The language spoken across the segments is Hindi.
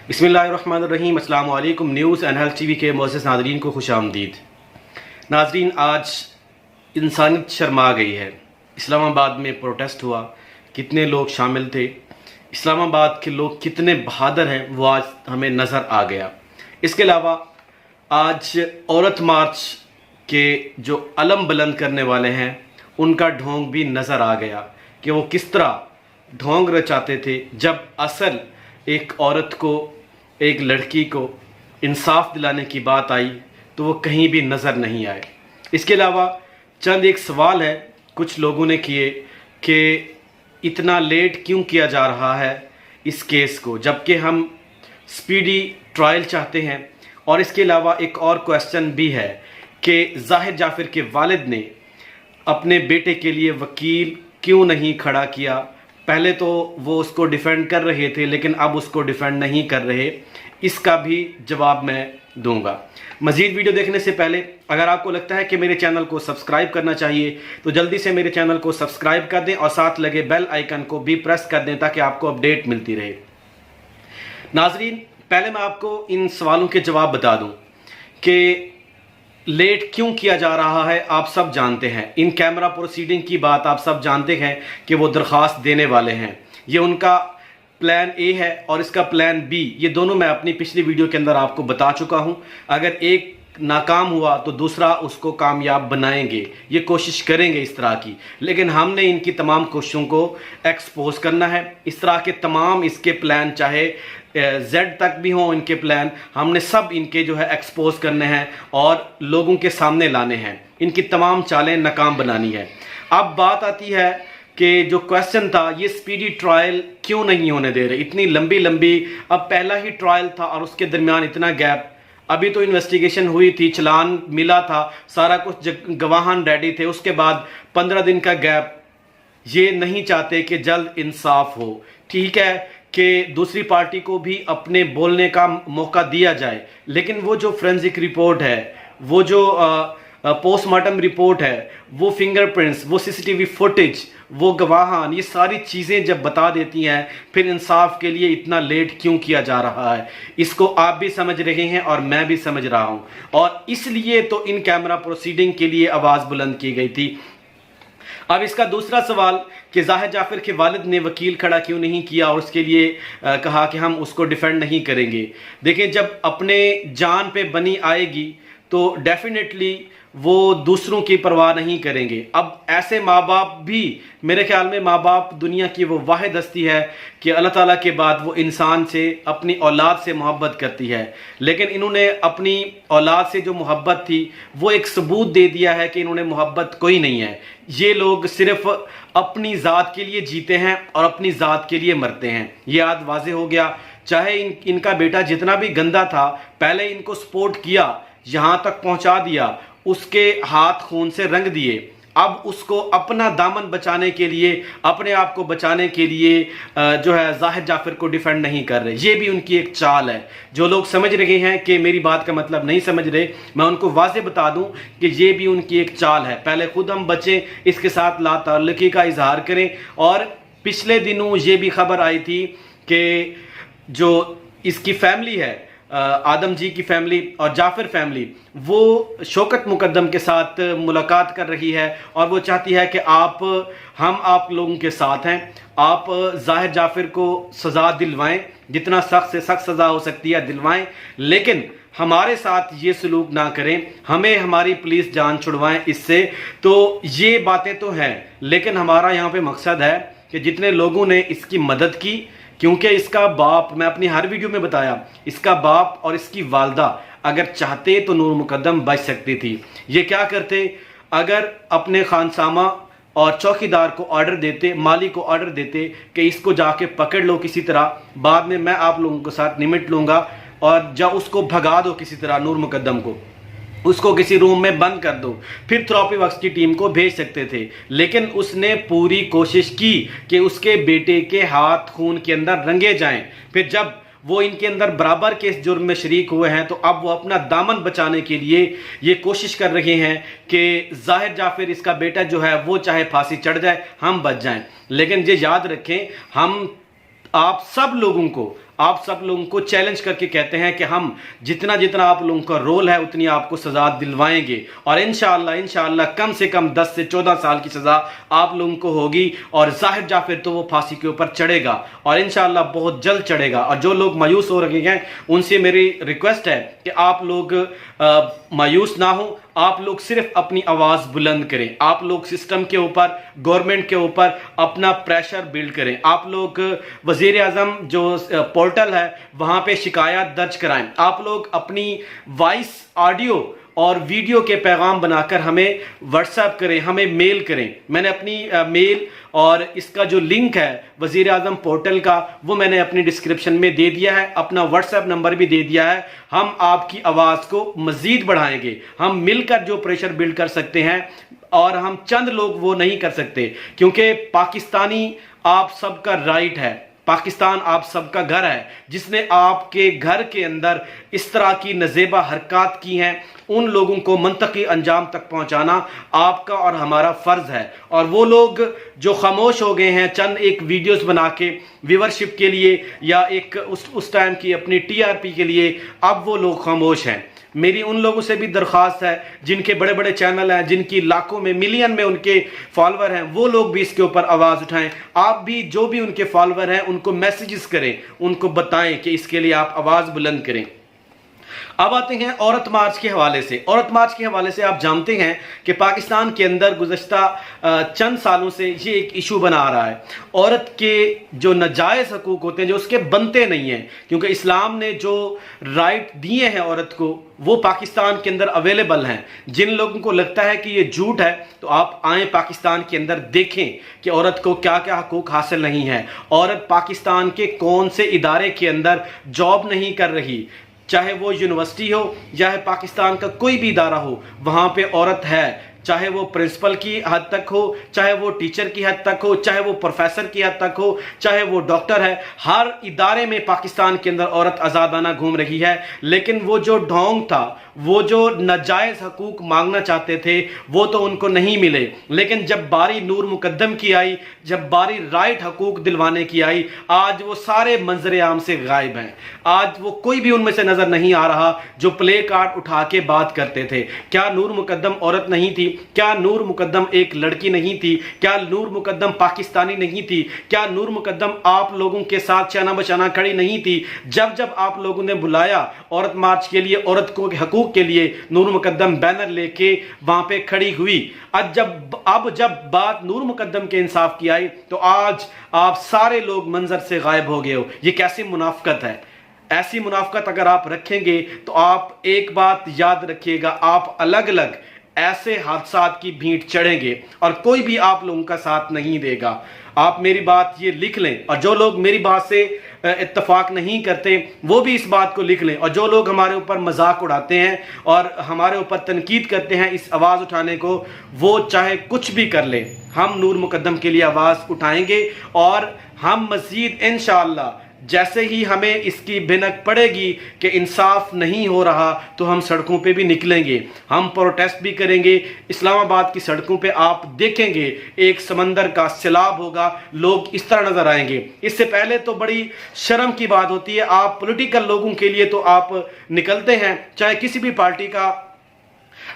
बिस्मिल्लाहिर्रहमानिर्रहीम। अस्सलाम वालेकुम। न्यूज़ एंड हेल्थ टीवी के मोअज़्ज़ज़ नाज़रीन को खुश आमदीद। नाज़रीन, आज इंसानियत शर्मा गई है। इस्लामाबाद में प्रोटेस्ट हुआ, कितने लोग शामिल थे, इस्लामाबाद के लोग कितने बहादुर हैं वो आज हमें नज़र आ गया। इसके अलावा आज औरत मार्च के जो अलम बुलंद करने वाले हैं उनका ढोंग भी नज़र आ गया कि वो किस तरह ढोंग रचाते थे जब असल एक औरत को, एक लड़की को इंसाफ दिलाने की बात आई तो वो कहीं भी नज़र नहीं आए। इसके अलावा चंद एक सवाल है कुछ लोगों ने किए कि इतना लेट क्यों किया जा रहा है इस केस को, जबकि हम स्पीडी ट्रायल चाहते हैं। और इसके अलावा एक और क्वेश्चन भी है कि जाहिर जाफिर के वालिद ने अपने बेटे के लिए वकील क्यों नहीं खड़ा किया। पहले तो वो उसको डिफेंड कर रहे थे लेकिन अब उसको डिफेंड नहीं कर रहे। इसका भी जवाब मैं दूंगा। मज़ीद वीडियो देखने से पहले अगर आपको लगता है कि मेरे चैनल को सब्सक्राइब करना चाहिए तो जल्दी से मेरे चैनल को सब्सक्राइब कर दें और साथ लगे बेल आइकन को भी प्रेस कर दें ताकि आपको अपडेट मिलती रहे। नाजरीन, पहले मैं आपको इन सवालों के जवाब बता दूं कि लेट क्यों किया जा रहा है। आप सब जानते हैं, इन कैमरा प्रोसीडिंग की बात आप सब जानते हैं कि वो दरख्वास्त देने वाले हैं। ये उनका प्लान ए है और इसका प्लान बी, ये दोनों मैं अपनी पिछली वीडियो के अंदर आपको बता चुका हूं। अगर एक नाकाम हुआ तो दूसरा उसको कामयाब बनाएंगे, ये कोशिश करेंगे इस तरह की। लेकिन हमने इनकी तमाम कोशिशों को एक्सपोज करना है। इस तरह के तमाम इसके प्लान, चाहे जेड तक भी हों इनके प्लान, हमने सब इनके जो है एक्सपोज करने हैं और लोगों के सामने लाने हैं। इनकी तमाम चालें नाकाम बनानी है। अब बात आती है कि जो क्वेश्चन था, ये स्पीडी ट्रायल क्यों नहीं होने दे रहे, इतनी लंबी लंबी। अब पहला ही ट्रायल था और उसके दरमियान इतना गैप। अभी तो इन्वेस्टिगेशन हुई थी, चलान मिला था, सारा कुछ गवाहान रेडी थे, उसके बाद 15 दिन का गैप। ये नहीं चाहते कि जल्द इंसाफ हो। ठीक है कि दूसरी पार्टी को भी अपने बोलने का मौका दिया जाए, लेकिन वो जो फोरेंसिक रिपोर्ट है, वो जो पोस्टमार्टम रिपोर्ट है, वो फिंगरप्रिंट्स, वो सीसीटीवी फुटेज, वो गवाहान, ये सारी चीज़ें जब बता देती हैं फिर इंसाफ के लिए इतना लेट क्यों किया जा रहा है। इसको आप भी समझ रहे हैं और मैं भी समझ रहा हूं, और इसलिए तो इन कैमरा प्रोसीडिंग के लिए आवाज़ बुलंद की गई थी। अब इसका दूसरा सवाल कि जाहिर जाफिर के वालिद ने वकील खड़ा क्यों नहीं किया और उसके लिए कहा कि हम उसको डिफेंड नहीं करेंगे। देखिए, जब अपने जान पे बनी आएगी तो डेफिनेटली वो दूसरों की परवाह नहीं करेंगे। अब ऐसे माँ बाप भी, मेरे ख्याल में माँ बाप दुनिया की वो वाहिद हस्ती है कि अल्लाह ताला के बाद वो इंसान से, अपनी औलाद से मोहब्बत करती है। लेकिन इन्होंने अपनी औलाद से जो मोहब्बत थी वो एक सबूत दे दिया है कि इन्होंने मोहब्बत कोई नहीं है। ये लोग सिर्फ अपनी ज़ात के लिए जीते हैं और अपनी ज़ात के लिए मरते हैं। ये आज वाजे हो गया। चाहे इनका बेटा जितना भी गंदा था, पहले इनको सपोर्ट किया, यहाँ तक पहुँचा दिया, उसके हाथ खून से रंग दिए। अब उसको अपना दामन बचाने के लिए, अपने आप को बचाने के लिए जो है जाहिर जाफिर को डिफेंड नहीं कर रहे। ये भी उनकी एक चाल है। जो लोग समझ रहे हैं कि मेरी बात का मतलब नहीं समझ रहे, मैं उनको वाज़े बता दूं कि ये भी उनकी एक चाल है। पहले खुद हम बचें, इसके साथ लाताल्लुकी का इजहार करें। और पिछले दिनों ये भी खबर आई थी कि जो इसकी फैमिली है, आदम जी की फैमिली और जाफिर फैमिली, वो शौकत मुकद्दम के साथ मुलाकात कर रही है और वो चाहती है कि हम आप लोगों के साथ हैं। आप जाहिर जाफिर को सज़ा दिलवाएं, जितना सख्त से सख्त सज़ा हो सकती है दिलवाएं, लेकिन हमारे साथ ये सलूक ना करें, हमें हमारी पुलिस जान छुड़वाएं इससे। तो ये बातें तो हैं, लेकिन हमारा यहाँ पे मकसद है कि जितने लोगों ने इसकी मदद की, क्योंकि इसका बाप, मैं अपनी हर वीडियो में बताया, इसका बाप और इसकी वालदा अगर चाहते तो नूर मुकद्दम बच सकती थी। ये क्या करते, अगर अपने खानसामा और चौकीदार को ऑर्डर देते, माली को ऑर्डर देते कि इसको जाके पकड़ लो किसी तरह, बाद में मैं आप लोगों के साथ निमिट लूँगा, और जब उसको भगा दो किसी तरह, नूर मुकद्दम को, उसको किसी रूम में बंद कर दो, फिर थेरेपी वर्क्स की टीम को भेज सकते थे। लेकिन उसने पूरी कोशिश की कि उसके बेटे के हाथ खून के अंदर रंगे जाएं। फिर जब वो इनके अंदर बराबर के इस जुर्म में शरीक हुए हैं तो अब वो अपना दामन बचाने के लिए ये कोशिश कर रहे हैं कि जाहिर जाफिर, इसका बेटा जो है, वो चाहे फांसी चढ़ जाए, हम बच जाएं। लेकिन ये याद रखें, हम आप सब लोगों को आप सब लोगों को चैलेंज करके कहते हैं कि हम जितना जितना आप लोगों का रोल है उतनी आपको सजा दिलवाएंगे, और इंशाअल्लाह कम से कम 10 से 14 साल की सजा आप लोगों को होगी, और जाहिर जाफिर तो वो फांसी के ऊपर चढ़ेगा और इंशाअल्लाह बहुत जल्द चढ़ेगा। और जो लोग मायूस हो रहे हैं उनसे मेरी रिक्वेस्ट है कि आप लोग मायूस ना हो, आप लोग सिर्फ अपनी आवाज बुलंद करें, आप लोग सिस्टम के ऊपर, गवर्नमेंट के ऊपर अपना प्रेशर बिल्ड करें, आप लोग वजीर आजम जो पोर्टल है वहां पे शिकायत दर्ज कराएं, आप लोग अपनी वॉइस, ऑडियो और वीडियो के पैगाम बनाकर हमें व्हाट्सएप करें, हमें मेल करें। मैंने अपनी मेल और इसका जो लिंक है वजीर आजम पोर्टल का वो मैंने अपनी डिस्क्रिप्शन में दे दिया है, अपना व्हाट्सएप नंबर भी दे दिया है। हम आपकी आवाज को मजीद बढ़ाएंगे, हम मिलकर जो प्रेशर बिल्ड कर सकते हैं, और हम चंद लोग वो नहीं कर सकते, क्योंकि पाकिस्तानी आप सबका राइट है, पाकिस्तान आप सबका घर है। जिसने आपके घर के अंदर इस तरह की नजेबा हरकत की हैं, उन लोगों को मंतकी अंजाम तक पहुंचाना आपका और हमारा फर्ज है। और वो लोग जो खामोश हो गए हैं चंद एक वीडियोस बना के व्यूअरशिप के लिए या एक उस टाइम की अपनी टीआरपी के लिए, अब वो लोग खामोश हैं। मेरी उन लोगों से भी दरख्वास्त है जिनके बड़े बड़े चैनल हैं, जिनकी लाखों में, मिलियन में उनके फॉलोअर हैं, वो लोग भी इसके ऊपर आवाज उठाएं। आप भी जो भी उनके फॉलोअर हैं उनको मैसेजेस करें, उनको बताएं कि इसके लिए आप आवाज बुलंद करें। अब आते हैं औरत मार्च के हवाले से। औरत मार्च के हवाले से आप जानते हैं कि पाकिस्तान के अंदर गुज़श्ता चंद सालों से ये एक इशू बना आ रहा है। औरत के जो नाजायज़ हकूक़ होते हैं, जो उसके बनते नहीं हैं, क्योंकि इस्लाम ने जो राइट दिए हैं औरत को वो पाकिस्तान के अंदर अवेलेबल हैं। जिन लोगों को लगता है कि ये झूठ है तो आप आए पाकिस्तान के अंदर देखें कि औरत को क्या क्या हकूक़ हासिल नहीं है। औरत पाकिस्तान के कौन से इदारे के अंदर जॉब नहीं कर रही, चाहे वो यूनिवर्सिटी हो, चाहे पाकिस्तान का कोई भी इदारा हो, वहां पे औरत है। चाहे वो प्रिंसिपल की हद तक हो, चाहे वो टीचर की हद तक हो, चाहे वो प्रोफेसर की हद तक हो, चाहे वो डॉक्टर है, हर इदारे में पाकिस्तान के अंदर औरत आज़ादाना घूम रही है। लेकिन वो जो ढोंग था, वो जो नाजायज़ हकूक़ मांगना चाहते थे, वो तो उनको नहीं मिले। लेकिन जब बारी नूर मुकद्दम की आई, जब बारी राइट हकूक़ दिलवाने की आई, आज वो सारे मंजर आम से गायब हैं। आज वो कोई भी उनमें से नजर नहीं आ रहा जो प्ले कार्ड उठा के बात करते थे। क्या नूर मुकद्दम औरत नहीं थी? क्या नूर मुकद्दम एक लड़की नहीं थी? क्या नूर मुकद्दम पाकिस्तानी नहीं थी? क्या नूर मुकद्दम आप लोगों के साथ चाना बचाना खड़ी नहीं थी? जब जब आप लोगों ने बुलाया औरत मार्च के लिए, औरत को हकूक के लिए, नूर मुकद्दम बैनर लेके वहां पे खड़ी हुई। अब जब बात नूर मुकद्दम के इंसाफ की आई तो आज आप सारे लोग मंजर से गायब हो गए हो। ये कैसी मुनाफकत है? ऐसी मुनाफकत अगर आप रखेंगे तो आप एक बात याद रखिएगा, आप अलग अलग ऐसे हादसात की भीड़ चढ़ेंगे और कोई भी आप लोगों का साथ नहीं देगा। आप मेरी बात ये लिख लें, और जो लोग मेरी बात से इत्तेफाक नहीं करते वो भी इस बात को लिख लें। और जो लोग हमारे ऊपर मजाक उड़ाते हैं और हमारे ऊपर तनकीद करते हैं इस आवाज़ उठाने को, वो चाहे कुछ भी कर लें, हम नूर मुकद्दम के लिए आवाज़ उठाएंगे। और हम मज़ीद इंशाअल्लाह जैसे ही हमें इसकी भिनक पड़ेगी कि इंसाफ नहीं हो रहा तो हम सड़कों पे भी निकलेंगे, हम प्रोटेस्ट भी करेंगे। इस्लामाबाद की सड़कों पे आप देखेंगे एक समंदर का सैलाब होगा, लोग इस तरह नजर आएंगे। इससे पहले तो बड़ी शर्म की बात होती है, आप पॉलिटिकल लोगों के लिए तो आप निकलते हैं, चाहे किसी भी पार्टी का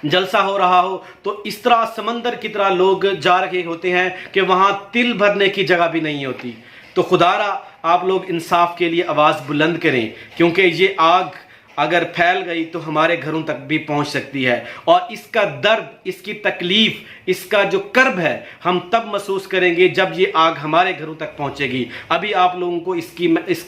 जलसा हो रहा हो तो इस तरह समंदर की तरह लोग जा रहे होते हैं कि वहां तिल भरने की जगह भी नहीं होती। तो खुदारा आप लोग इंसाफ के लिए आवाज़ बुलंद करें, क्योंकि ये आग अगर फैल गई तो हमारे घरों तक भी पहुंच सकती है। और इसका दर्द, इसकी तकलीफ, इसका जो कर्ब है हम तब महसूस करेंगे जब ये आग हमारे घरों तक पहुंचेगी। अभी आप लोगों को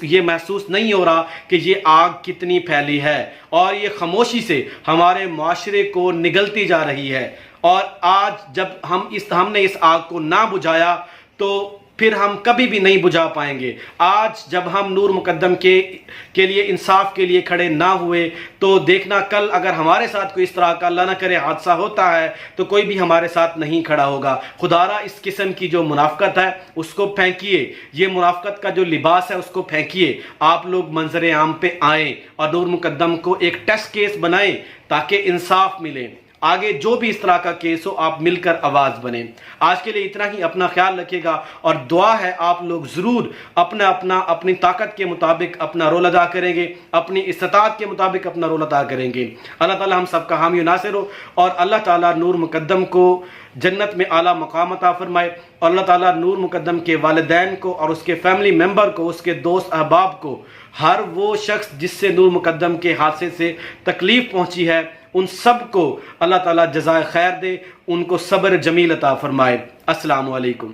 ये महसूस नहीं हो रहा कि ये आग कितनी फैली है और ये खामोशी से हमारे माशरे को निगलती जा रही है। और आज जब हमने इस आग को ना बुझाया तो फिर हम कभी भी नहीं बुझा पाएंगे। आज जब हम नूर मुकद्दम के लिए, इंसाफ के लिए खड़े ना हुए तो देखना कल अगर हमारे साथ कोई इस तरह का अल्लाह ना करे हादसा होता है तो कोई भी हमारे साथ नहीं खड़ा होगा। खुदारा इस किस्म की जो मुनाफकत है उसको फेंकिए, ये मुनाफकत का जो लिबास है उसको फेंकिए। आप लोग मंजर आम पे आए और नूर मुकद्दम को एक टेस्ट केस बनाएं ताकि इंसाफ मिले। आगे जो भी इस तरह का केस हो आप मिलकर आवाज़ बने। आज के लिए इतना ही, अपना ख्याल रखिएगा और दुआ है आप लोग ज़रूर अपनी ताकत के मुताबिक अपना रोल अदा करेंगे, अपनी इस्तात के मुताबिक अपना रोल अदा करेंगे। अल्लाह ताला हम सबका हामी व नासिर हो और अल्लाह ताला नूर मुकद्दम को जन्नत में आला मकाम अता फरमाए और अल्लाह ताला नूर मुकद्दम के वालिदैन को और उसके फैमिली मेंबर को, उसके दोस्त अहबाब को, हर वो शख्स जिससे नूर मुकद्दम के हादसे से तकलीफ पहुंची है, उन सब को अल्लाह ताला जज़ाए खैर दे, उनको सब्र जमील अता फरमाए। अस्सलामु अलैकुम।